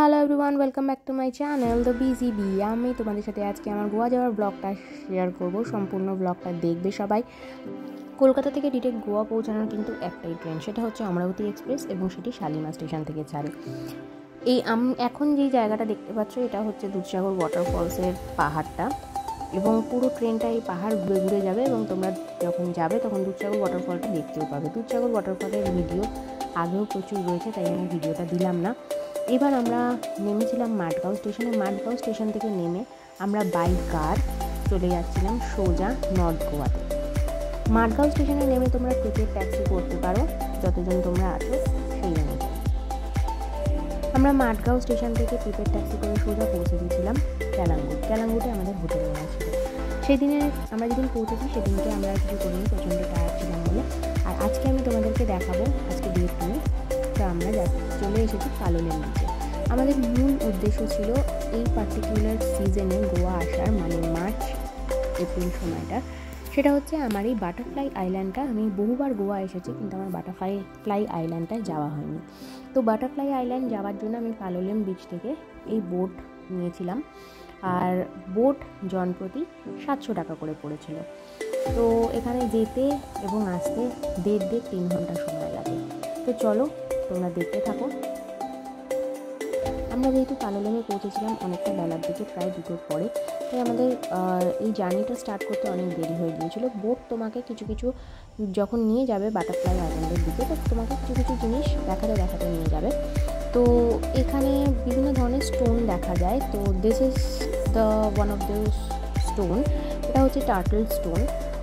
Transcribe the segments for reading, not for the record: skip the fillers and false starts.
Hello everyone, welcome back to my channel the busy bee. আমি তোমাদের সাথে আজকে আমার গোয়া যাওয়ার ব্লগটা শেয়ার করব। সম্পূর্ণ ব্লগটা দেখবে সবাই। কলকাতা থেকে ডিরেক্ট গোয়া পৌঁছানোর কিন্তু একটাই ট্রেন, সেটা হচ্ছে অমরাবতী এক্সপ্রেস, এবং সেটি শালিমার স্টেশন থেকে ছাড়ে। এখন যেই জায়গাটা দেখতে পাচ্ছ, এটা হচ্ছে দুধসাগর ওয়াটারফলসের পাহাড়টা, এবং পুরো ট্রেনটা এই পাহাড় ঘুরে ঘুরে যাবে, এবং তোমরা যখন যাবে তখন দুধসাগর ওয়াটারফলটা দেখতেও পাবে। দুধসাগর ওয়াটারফলের ভিডিও আগেও প্রচুর রয়েছে, তাই আমি ভিডিওটা দিলাম না। এবার আমরা নেমেছিলাম মাঠগাঁও স্টেশনে। মাঠগাঁও স্টেশন থেকে নেমে আমরা বাই কার চলে যাচ্ছিলাম সোজা নর্থ গোয়াতে। মাঠগাঁও স্টেশনে নেমে তোমরা টিকিট ট্যাক্সি করতে পারো যতজন তোমরা আছো সেই অনুযায়ী। আমরা মাঠগাঁও স্টেশন থেকে প্রিপেড ট্যাক্সি করে সোজা পৌঁছে গিয়েছিলাম ক্যালাঙ্গুট। ক্যালাঙ্গুটে আমাদের হোটেল নেওয়া ছিল। সেদিনে আমরা যেদিন পৌঁছেছি সেদিনকে আমরা কিছু করিনি, প্রচণ্ড টায়ার্ড ছিলাম বলে। আর আজকে আমি তোমাদেরকে দেখাবো আজকে ডে 2। তো আমরা চলে এসেছি কালোলের নিচে। আমাদের মূল উদ্দেশ্য ছিল এই পার্টিকুলার সিজনে গোয়া আসার, মানে মার্চ এপ্রিল সময়টা। সেটা হচ্ছে আমার এই বাটারফ্লাই আইল্যান্ডটা, আমি বহুবার গোয়া এসেছি কিন্তু আমার বাটারফ্লাই আইল্যান্ডটায় যাওয়া হয়নি। তো বাটারফ্লাই আইল্যান্ড যাওয়ার জন্য আমি কালোলেম বিচ থেকে এই বোট নিয়েছিলাম, আর বোট জনপ্রতি 700 টাকা করে পড়েছিল। তো এখানে যেতে এবং আসতে 1.5-3 ঘন্টা সময় লাগে। তো চলো তোমরা দেখতে থাকো। আমরা যেহেতু কালোলেমে পৌঁছেছিলাম অনেকটা বেলার দিকে, প্রায় 2টোর পরে, তাই আমাদের এই জার্নিটা স্টার্ট করতে অনেক দেরি হয়ে গিয়েছিলো। বোট তোমাকে কিছু কিছু যখন নিয়ে যাবে বাটারফ্লাই আইল্যান্ডের দিকে, তো তোমাকে কিছু কিছু জিনিস দেখাতে নিয়ে যাবে। তো এখানে বিভিন্ন ধরনের স্টোন দেখা যায়। তো this is the one of the stone. এটা হচ্ছে টার্টল স্টোন,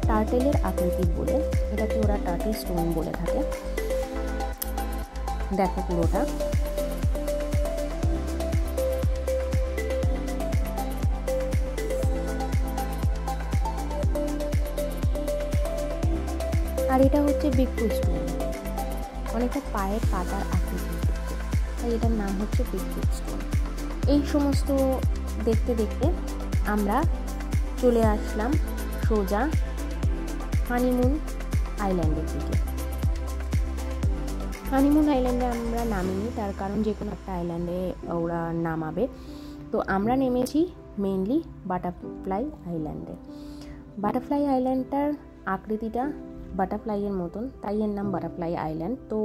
টার্টেলের আকৃতির বলে এটাকে ওরা টার্টল স্টোন বলে থাকে। দেখো পুরোটা। আর এটা হচ্ছে বিগফুট স্টোন, অনেকটা পায়ের পাতার আকৃতি, তাই এটার নাম হচ্ছে বিগফুট স্টোন। এই সমস্ত দেখতে দেখতে আমরা চলে আসলাম সোজা হানিমুন আইল্যান্ডের দিকে। হানিমুন আইল্যান্ডে আমরা নামিনি, তার কারণ যে কোনো একটা আইল্যান্ডে ওরা নামাবে। তো আমরা নেমেছি মেইনলি বাটারফ্লাই আইল্যান্ডে। বাটারফ্লাই আইল্যান্ডটার আকৃতিটা বাটারফ্লাইয়ের মতন, তাই এর নাম বাটারফ্লাই আইল্যান্ড। তো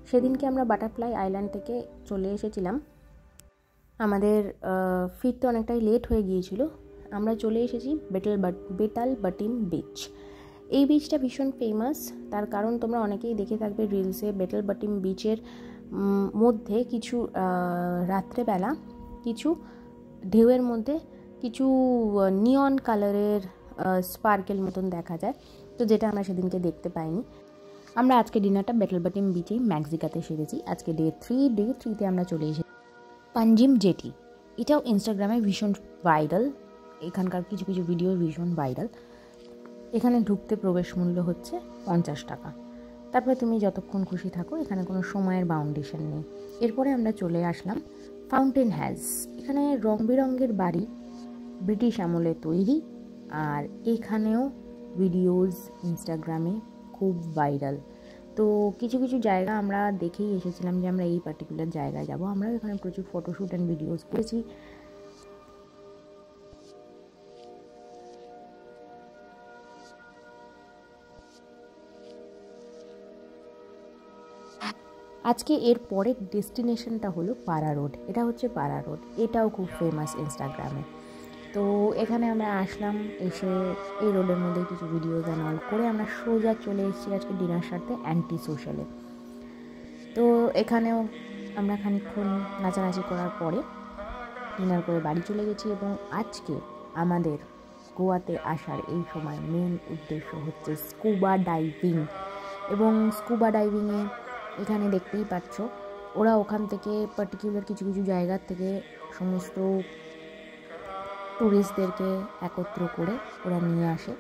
সেদিনকে আমরা বাটারফ্লাই আইল্যান্ড থেকে চলে এসেছিলাম। আমাদের ফিরতে অনেকটাই লেট হয়ে গিয়েছিল। আমরা চলে এসেছি বেটাল বাটিম বিচ। এই বিচটা ভীষণ ফেমাস, তার কারণ তোমরা অনেকেই দেখে থাকবে রিলসে। বেটাল বাটিম বিচের মধ্যে কিছু রাত্রেবেলা কিছু ঢেউয়ের মধ্যে কিছু নিয়ন কালারের স্পার্কেল মতন দেখা যায়, তো যেটা আমরা সেদিনকে দেখতে পাইনি। আমরা আজকে ডিনারটা বেটাল বাটিম বিচেই ম্যাক্সিকাতে সেরেছি। আজকে ডে 3তে আমরা চলে এসেছি পাঞ্জিম জেটি। এটাও ইনস্টাগ্রামে ভীষণ ভাইরাল, এখানকার কিছু কিছু ভিডিও ভীষণ ভাইরাল। এখানে ঢুকতে প্রবেশ মূল্য হচ্ছে 50 টাকা। তারপরে তুমি যতক্ষণ খুশি থাকো, এখানে কোনো সময়ের বাউন্ডেশন নেই। এরপরে আমরা চলে আসলাম ফাউন্টেন হ্যাজ। এখানে রং বেরঙের বাড়ি, ব্রিটিশ আমলে তৈরি, আর এখানেও ভিডিওস ইনস্টাগ্রামে খুব ভাইরাল। তো কিছু কিছু জায়গা আমরা দেখেই এসেছিলাম যে আমরা এই পার্টিকুলার জায়গায় যাব। আমরা এখানে প্রচুর ফটোশ্যুট অ্যান্ড ভিডিওস করেছি। আজকে এর পরের ডেস্টিনেশনটা হলো পাড়া রোড। এটা হচ্ছে পাড়া রোড, এটাও খুব ফেমাস ইনস্টাগ্রামে। তো এখানে আমরা আসলাম, এসে এই রোডের মধ্যে কিছু ভিডিওস অ্যান্ড অল করে আমরা সোজা চলে এসেছি আজকে ডিনার সারতে অ্যান্টি সোশ্যালে। তো এখানেও আমরা খানিকক্ষণ নাচানাচি করার পরে ডিনার করে বাড়ি চলে গেছি। এবং আজকে আমাদের গোয়াতে আসার এই সময় মেন উদ্দেশ্য হচ্ছে স্কুবা ডাইভিং। এবং স্কুবা ডাইভিংয়ে এখানে দেখতেই পাচ্ছ ওরা ওখান থেকে পার্টিকুলার কিছু কিছু জায়গার থেকে সমস্ত ট্যুরিস্টদেরকে একত্র করে ওরা নিয়ে আসে,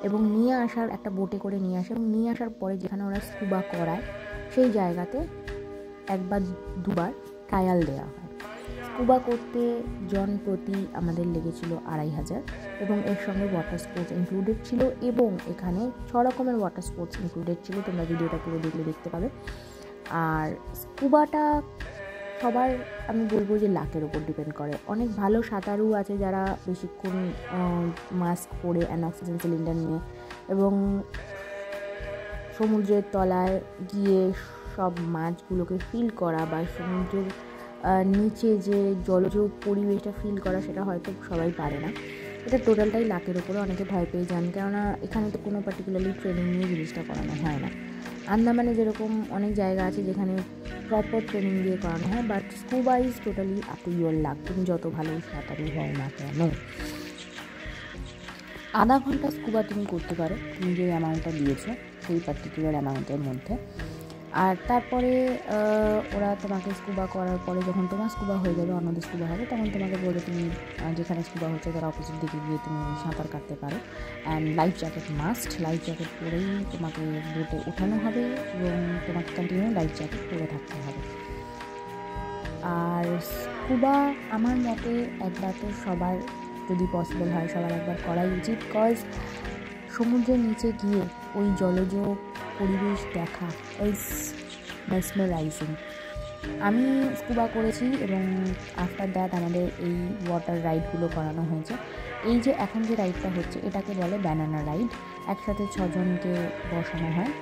এবং নিয়ে আসার একটা বোটে করে নিয়ে আসে, এবং নিয়ে আসার পরে যেখানে ওরা স্কুবা করায় সেই জায়গাতে 1-2 ট্রায়াল দেওয়া হয়। স্কুবা করতে জন প্রতি আমাদের লেগেছিল 2500, এবং এর সঙ্গে ওয়াটার স্পোর্টস ইনক্লুডেড ছিল, এবং এখানে 6 রকমের ওয়াটার স্পোর্টস ইনক্লুডেড ছিল। তোমরা ভিডিওটা পুরো দেখলে দেখতে পাবে। আর স্কুবাটা সবার আমি বলবো যে লাকের ওপর ডিপেন্ড করে। অনেক ভালো সাঁতারু আছে যারা বেশিক্ষণ মাস্ক পরে অক্সিজেন সিলিন্ডার নিয়ে এবং সমুদ্রের তলায় গিয়ে সব মাছগুলোকে ফিল করা বা সমুদ্রের নিচে যে জলজ পরিবেশটা ফিল করা, সেটা হয়তো সবাই পারে না। এটা টোটালটাই লাকের ওপরে। অনেকে ভয় পেয়ে যান, কেননা এখানে তো কোনো পার্টিকুলারলি ট্রেনিং নিয়ে জিনিসটা করানো হয় না। আন্দামানে যেরকম অনেক জায়গা আছে যেখানে প্রপার ট্রেনিং দিয়ে করানো হয়, but scuba is totally up to your lakh. তুমি যত ভালো সাঁতারু হও না কেন, আধা ঘন্টা স্কুবা তুমি করতে পারো তুমি যে অ্যামাউন্টটা দিয়েছো সেই পার্টিকুলার অ্যামাউন্টের মধ্যে। আর তারপরে ওরা তোমাকে স্কুবা করার পরে যখন তোমার স্কুবা হয়ে যাবে, অন্যদের স্কুবা হবে, তখন তোমাকে বলবে তুমি যেখানে স্কুবা হচ্ছে তার অপোজিট দিকে গিয়ে তুমি সাঁতার কাটতে পারো। And life jacket must, life jacket পরেই তোমাকে বোটে ওঠানো হবে এবং তোমাকে কন্টিনিউ লাইফ জ্যাকেট পরে থাকতে হবে। আর স্কুবা আমার মতে একবার তো সবার, যদি পসিবল হয় সবার একবার করাই উচিত। কজ সমুদ্রের নিচে গিয়ে ওই জলজ পরিবেশ দেখা ইজ মেসমেরাইজিং। আমি স্কুবা করেছি এবং আফটার দ্যাট আমাদের এই ওয়াটার রাইডগুলো করানো হয়েছে। এই যে এখন যে রাইডটা হচ্ছে এটাকে বলে ব্যানানা রাইড। একসাথে 6 জনকে বসানো হয়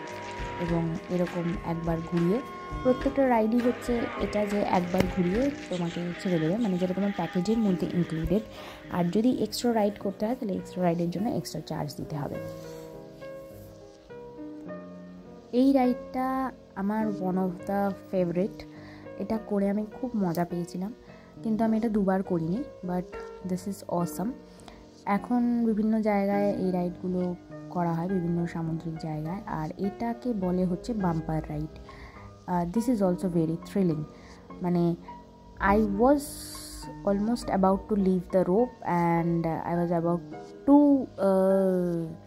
এবং এরকম একবার ঘুরিয়ে, প্রত্যেকটা রাইডই হচ্ছে এটা যে একবার ঘুরিয়ে তোমাকে ছেড়ে দেবে, মানে যেটা তোমার প্যাকেজের মধ্যে ইনক্লুডেড। আর যদি এক্সট্রা রাইড করতে হয় তাহলে এক্সট্রা রাইডের জন্য এক্সট্রা চার্জ দিতে হবে। এই রাইডটা আমার ওয়ান অফ দ্য ফেভারিট। এটা করে আমি খুব মজা পেয়েছিলাম, কিন্তু আমি এটা 2বার করিনি, বাট দিস ইজ অসাম। এখন বিভিন্ন জায়গায় এই রাইডগুলো করা হয়, বিভিন্ন সামুদ্রিক জায়গায়, আর এটাকে বলে হচ্ছে bumper ride. This is also very thrilling. মানে I was almost about to leave the rope and I was about to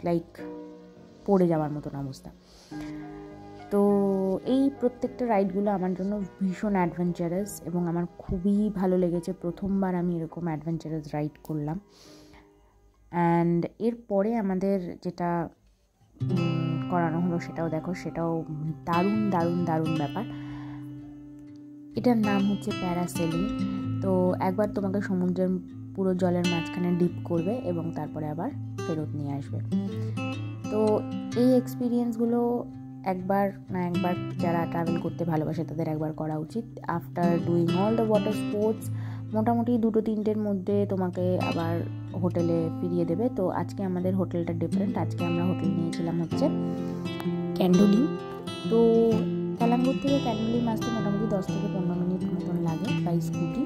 like পড়ে যাওয়ার মতন অবস্থা। তো এই প্রত্যেকটা রাইডগুলো আমার জন্য ভীষণ অ্যাডভেঞ্চারাস এবং আমার খুবই ভালো লেগেছে। প্রথমবার আমি এরকম অ্যাডভেঞ্চারাস রাইড করলাম। অ্যান্ড এরপরে আমাদের যেটা করানো হলো সেটাও দেখো, সেটাও দারুণ দারুণ দারুণ ব্যাপার। এটার নাম হচ্ছে প্যারাসেলিং। তো একবার তোমাকে সমুদ্রের পুরো জলের মাঝখানে ডিপ করবে এবং তারপরে আবার ফেরত নিয়ে আসবে। তো এই এক্সপিরিয়েন্সগুলো একবার না একবার যারা ট্রাভেল করতে ভালোবাসে তাদের একবার করা উচিত। After doing all the water sports মোটামুটি 2-3টের মধ্যে তোমাকে আবার হোটেলে ফিরিয়ে দেবে। তো আজকে আমাদের হোটেলটা ডিফারেন্ট। আজকে আমরা হোটেল নিয়েছিলাম হচ্ছে ক্যান্ডোলিম। তো কালাঙ্গুর থেকে ক্যান্ডোলিম আসতে মোটামুটি 10-15 মিনিট মতন লাগে বাই স্কুটি।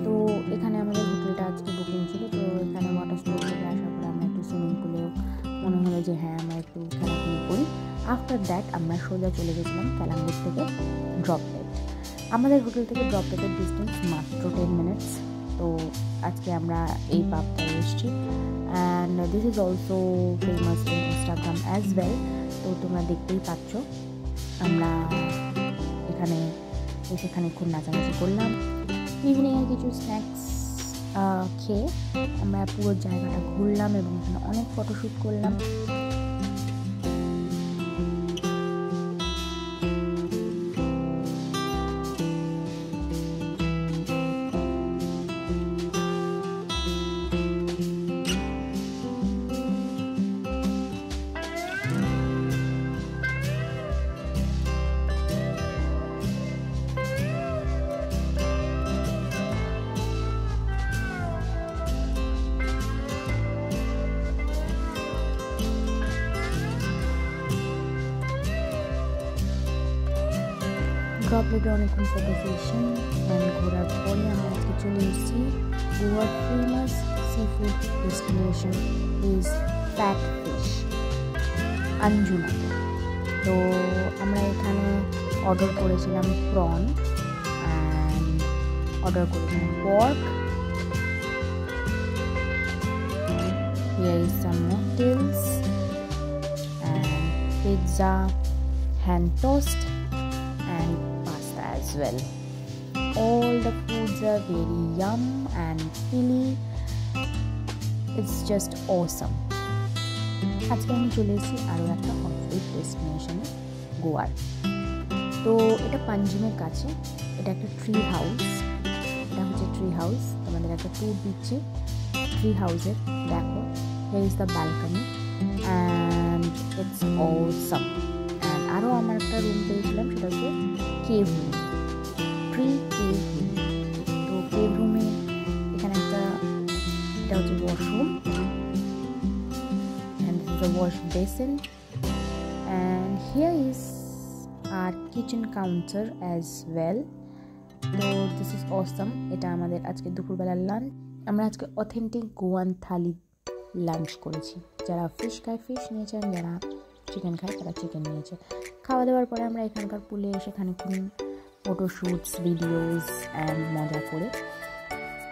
তো এখানে আমাদের হোটেলটা আজকে বুকিং ছিল। তো এখানে ওয়াটার স্পোর্টস থেকে আসার পরে আমরা একটু সুইমিং পুলেও মনে হলো যে হ্যাঁ আমরা একটু খেলাধুলো করি। আফটার দ্যাট আমরা সোজা চলে গেছিলাম কালাঙ্গুর থেকে ড্রপলেট। আমাদের হোটেল থেকে ড্রপলেটের ডিস্টেন্স মাত্র 10 মিনিটস। তো আজকে আমরা এই পাবটায় এসেছি and this is also famous in Instagram as well. তো তোমরা দেখতেই পাচ্ছ আমরা এখানে এসে খানিকক্ষণ নাচানাচি করলাম, ইভিনিংয়ে কিছু স্ন্যাক্স খেয়ে আমরা পুরো জায়গাটা ঘুরলাম এবং এখানে অনেক ফটোশ্যুট করলাম। ড্রপলেটে অনেকক্ষণ ফটো সেশন ঘোরার পরে আমরা আজকে চলে এসেছি গোয়ার famous seafood destination is Fat Fish Anjuna. তো আমরা এখানে অর্ডার করেছিলাম প্রন অ্যান্ড অর্ডার করেছিলাম pork, here is some mocktails and pizza, hand toast and pasta as well. All the foods are very yum and filly. It's just awesome. আজকে আমি চলে এসেছি আরও একটা অফরোড ডেস্টিনেশনে গোয়ার। তো এটা পাঞ্জিমের কাছে এটা একটা ট্রি হাউস, এটা হচ্ছে ট্রি হাউস। তোমাদের একটা ট্যুর দিচ্ছি ট্রি হাউসের। দেখো, here is the balcony and it's awesome. And আরও আমার একটা রুম পেয়েছিলাম, সেটা হচ্ছে cave room, tree cave room. তো কেভ রুমে এখানে একটা, এটা হচ্ছে washroom and this is the wash basin and here is our kitchen counter as well. তো দিস ইজ অসাম। এটা আমাদের আজকে দুপুরবেলার লাঞ্চ। আমরা আজকে অথেন্টিক গোয়ান থালি লাঞ্চ করেছি। যারা ফিশ খায় ফিশ নিয়েছেন, যারা চিকেন খায় তারা চিকেন নিয়েছে। খাওয়া দাওয়ার পরে আমরা এখানকার পুলে এসে খানিকক্ষণ ফটোশ্যুটস, ভিডিওস অ্যান্ড মজা করে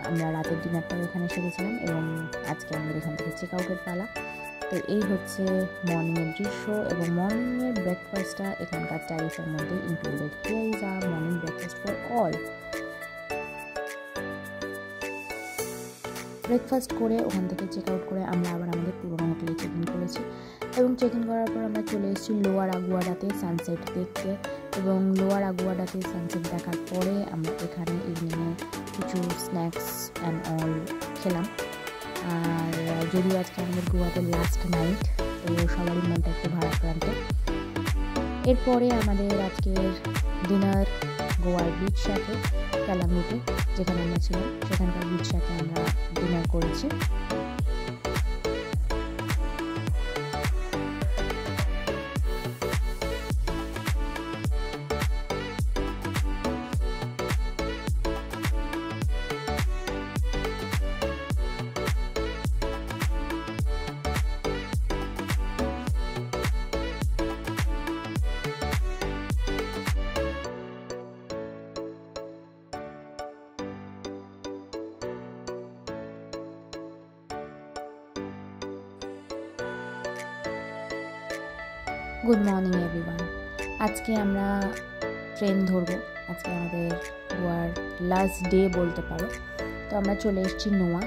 আমরা রাতের ডিনারটাও এখানে সেরেছিলাম এবং আজকে আমাদের এখান থেকে চেক আউটের পালা। তো এই হচ্ছে মর্নিংয়ের দৃশ্য এবং মর্নিংয়ের ব্রেকফাস্টটা এখানকার ট্যারিফের মধ্যে included. Here is our morning breakfast for all. Breakfast করে ওখান থেকে চেক আউট করে আমরা আবার আমাদের পুরোনো হোটেলে চেক ইন করেছি এবং চেক ইন করার পর আমরা চলে এসেছি লোয়ার আগুয়াডাতে সানসেট দেখতে। এবং লোয়ার আগুয়াডাতে সানসেট দেখার পরে আমরা এখানে ইভিনিংয়ে কিছু স্ন্যাক্স অ্যান্ড অল খেলাম। আর যদিও আজকে আমাদের গোয়াতে লাস্ট নাইট, তো সবারই মনটা একটু ভারাক্রান্ত। এরপরে আমাদের আজকের ডিনার গোয়ার বিচ শ্যাকে, ক্যালাঙ্গুতে যেখানে আমরা ছিলাম সেখানকার বিচ শ্যাকে আমরা ডিনার করেছি। Good morning everyone. আজকে আমরা ট্রেন ধরবো। আজকে আমাদের গোয়ার লাস্ট ডে বলতে পারো। তো আমরা চলে এসেছি নোয়া।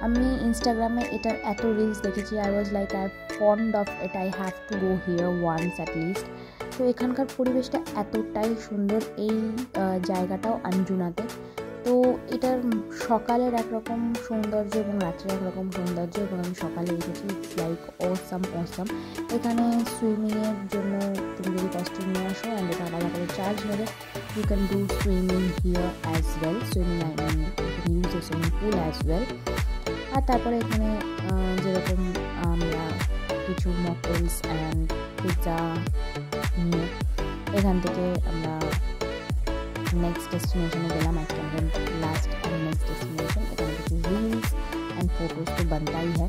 আমি ইনস্টাগ্রামে এটার এত রিলস দেখেছি, I was like I fond of it, I have to go here once at least. তো এখানকার পরিবেশটা এতটাই সুন্দর, এই জায়গাটাও আঞ্জুনাতে। তো এটার সকালের একরকম সৌন্দর্য এবং রাত্রে একরকম সৌন্দর্য, এবং আমি সকালে এসেছি। It's like awesome. এখানে সুইমিংয়ের জন্য তুমি যদি কস্টিউম নিয়ে আসো অ্যান্ড এটা আলাদা করে চার্জ নেবে। You can do swimming here as well, swimming I mean use a swimming pool as well. আর তারপরে এখানে যেরকম আমরা কিছু মকটেলস অ্যান্ড পিৎজা নিয়ে এখান থেকে আমরা नेक्स्ट डेस्टिनेशन गया। आजकल लास्ट और नेक्स्ट डेस्टिनेशन एखाने কিছু রিলস एंड फोटोज तो बनता ही है।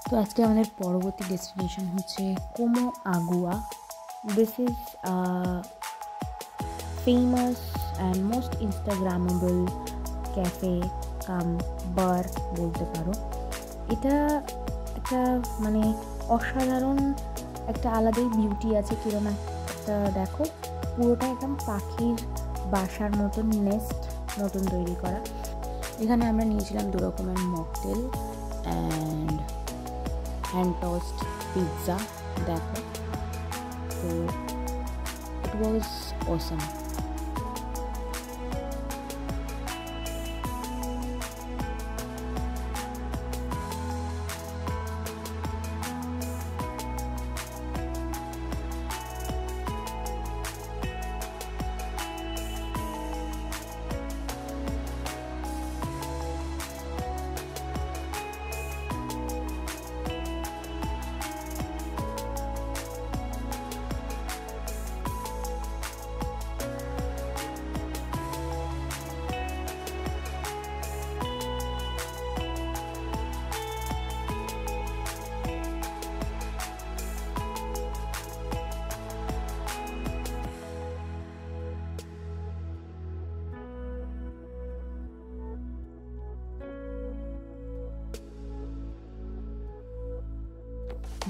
তো আজকে আমাদের পরবর্তী ডেস্টিনেশন হচ্ছে Como Agua. This is famous and most Instagrammable cafe cum bar বলতে পারো। এটা একটা মানে অসাধারণ একটা আলাদাই বিউটি আছে। কিরকম একটা দেখো, পুরোটা একদম পাখির বাসার মতন, নেস্ট মতন তৈরি করা। এখানে আমরা নিয়েছিলাম 2 রকমের mocktail and hand toast pizza. দেখো, তো ইট ওয়াজ অসাম।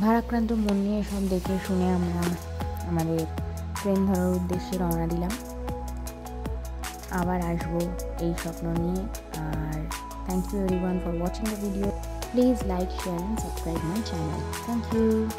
ভারাক্রান্ত মন নিয়ে সব দেখে শুনে আমরা আমাদের ট্রেন ধরার উদ্দেশ্যে রওনা দিলাম। আবার আসবো এই স্বপ্ন নিয়ে। আর thank you everyone for watching the video. Please like, share and subscribe my channel. Thank you.